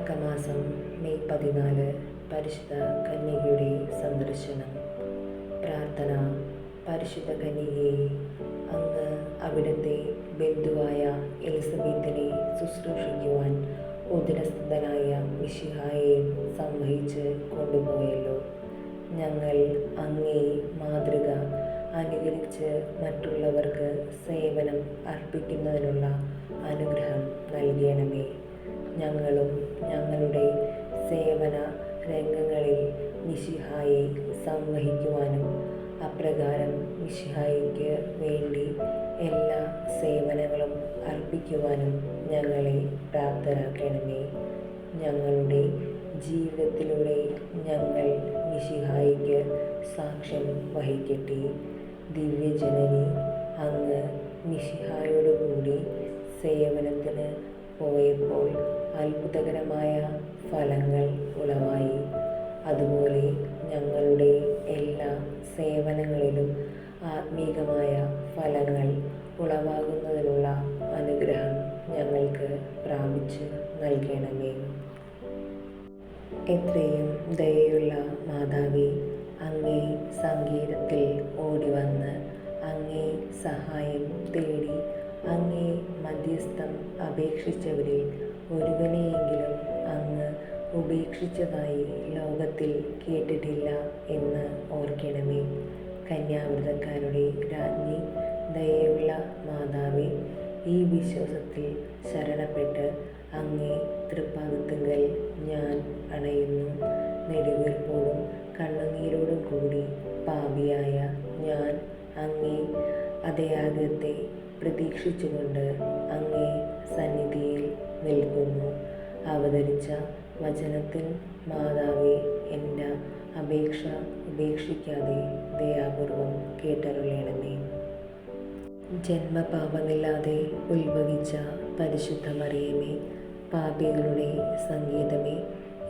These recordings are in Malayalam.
വണക്കമാസം മെയ് 14 പരിശുദ്ധ കന്യകയുടെ സന്ദർശനം. പ്രാർത്ഥന. പരിശുദ്ധ കന്യകയെ, അങ്ങ് അവിടുത്തെ ബന്ധുവായ എലിസബത്തിനെ ശുശ്രൂഷിക്കുവാൻ ഉദരസ്ഥനായ മിശിഹായെ സംവഹിച്ച് കൊണ്ടുപോയല്ലോ. ഞങ്ങൾ അങ്ങേ മാതൃക അനുകരിച്ച് മറ്റുള്ളവർക്ക് സേവനം അർപ്പിക്കുന്നതിനുള്ള അനുഗ്രഹം നൽകണമേ. ഞങ്ങളും ഞങ്ങളുടെ സേവന രംഗങ്ങളിൽ മിശിഹായെ സംവഹിക്കുവാനും അപ്രകാരം മിശിഹായ്ക്ക് വേണ്ടി എല്ലാ സേവനങ്ങളും അർപ്പിക്കുവാനും ഞങ്ങളെ പ്രാപ്തരാക്കണമേ. ഞങ്ങളുടെ ജീവിതത്തിലൂടെ ഞങ്ങൾ മിശിഹായ്ക്ക് സാക്ഷ്യം വഹിക്കട്ടെ. ദിവ്യജനനി, അങ്ങ് മിശിഹായോടുകൂടി സേവനത്തിന് പോയപ്പോൾ അത്ഭുതകരമായ ഫലങ്ങൾ ഉളവായി. അതുപോലെ ഞങ്ങളുടെ എല്ലാ സേവനങ്ങളിലും ആത്മീകമായ ഫലങ്ങൾ ഉളവാകുന്നതിനുള്ള അനുഗ്രഹം ഞങ്ങൾക്ക് പ്രാപിച്ച് നൽകണമേ. എത്രയും ദയയുള്ള മാതാവേ, അങ്ങേ സങ്കേതത്തിൽ ഓടിവന്ന് അങ്ങേ സഹായം തേടി അങ്ങേ മധ്യസ്ഥം അപേക്ഷിച്ചവരിൽ ഒരുവനെയെങ്കിലും അങ്ങ് ഉപേക്ഷിച്ചതായി ലോകത്തിൽ കേട്ടിട്ടില്ല എന്ന് ഓർക്കണമേ. കന്യാവ്രതക്കാരുടെ രാജ്ഞി, ദയയുള്ള മാതാവേ, ഈ വിശ്വാസത്തിൽ ശരണപ്പെട്ട് അങ്ങേ തൃപ്പാദത്തിങ്കൽ ഞാൻ അണയുന്നു. നെടുവീർപ്പോടും കണ്ണുനീരോടും കൂടി പാപിയായ ഞാൻ അങ്ങേ അതയാഗ്രഹത്തെ പ്രതീക്ഷിച്ചുകൊണ്ട് അങ്ങേ സന്നിധിയിൽ നിൽക്കുന്നു. അവതരിച്ച വചനത്തിൽ മാതാവേ, എൻ്റെ അപേക്ഷ ഉപേക്ഷിക്കാതെ ദയാപൂർവം കേട്ടരുളണമേ. ജന്മപാപമില്ലാതെ ഉത്ഭവിച്ച പരിശുദ്ധ മറിയമേ, പാപികളുടെ സംഗീതമേ,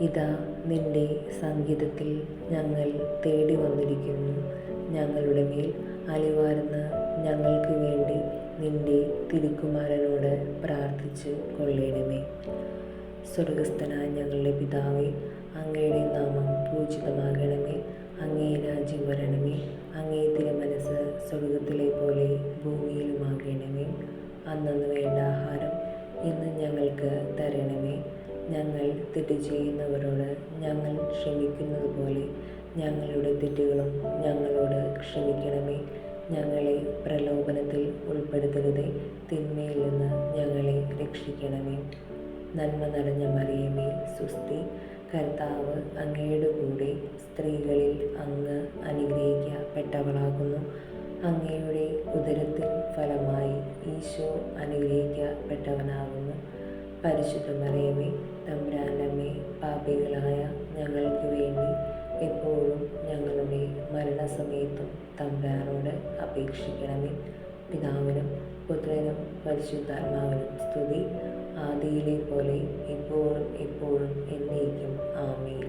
ഇതാ നിന്റെ സംഗീതത്തിൽ ഞങ്ങൾ തേടി വന്നിരിക്കുന്നു. ഞങ്ങളുടെ മേൽ അലിവാർന്ന് ഞങ്ങൾക്ക് വേണ്ടി നിന്റെ തിരുക്കുമാരനോട് പ്രാർത്ഥിച്ച് കൊള്ളണമേ. സ്വർഗസ്ഥനായ ഞങ്ങളുടെ പിതാവേ, അങ്ങയുടെ നാമം പൂജിതമാകണമേ. അങ്ങേ രാജ്യം വരണമേ. അങ്ങേ തിരുമനസ്സ് സ്വർഗത്തിലെ പോലെ ഭൂമിയിലുമാകണമേ. അന്നന്ന് വേണ്ട ആഹാരം ഇന്ന് ഞങ്ങൾക്ക് തരണമേ. ഞങ്ങൾ തെറ്റ് ചെയ്യുന്നവരോട് ഞങ്ങൾ ക്ഷമിക്കുന്നത് പോലെ ഞങ്ങളുടെ തെറ്റുകളും ഞങ്ങളോട് ക്ഷമിക്കണമേ. ഞങ്ങളെ പ്രലോഭനത്തിൽ ഉൾപ്പെടുത്തരുതേ, തിന്മയിൽ നിന്ന് ഞങ്ങളെ രക്ഷിക്കണമേ. നന്മ നിറഞ്ഞ മറിയമേ, സ്വസ്തി. കർത്താവ് അങ്ങയുടെ കൂടെ സ്ത്രീകളിൽ അങ്ങ് അനുഗ്രഹിക്കപ്പെട്ടവളാകുന്നു. അങ്ങയുടെ ഉദരത്തിൻ ഫലമായി ഈശോ അനുഗ്രഹിക്കപ്പെട്ടവനാകുന്നു. പരിശുദ്ധ മറിയമേ, തമ്പുരാൻ്റെ അമ്മേ, പാപികളായ ഞങ്ങൾക്ക് വേണ്ടി എപ്പോഴും ഞങ്ങളുടെ മരണസമയത്തും തമ്പുരാനോട് അപേക്ഷിക്കണമേ. പിതാവിനും പുത്രനും പരിശുദ്ധാത്മാവിനും സ്തുതി, ആദിയിലെ പോലെ എപ്പോഴും എപ്പോഴും എന്നേക്കും. ആമേൻ.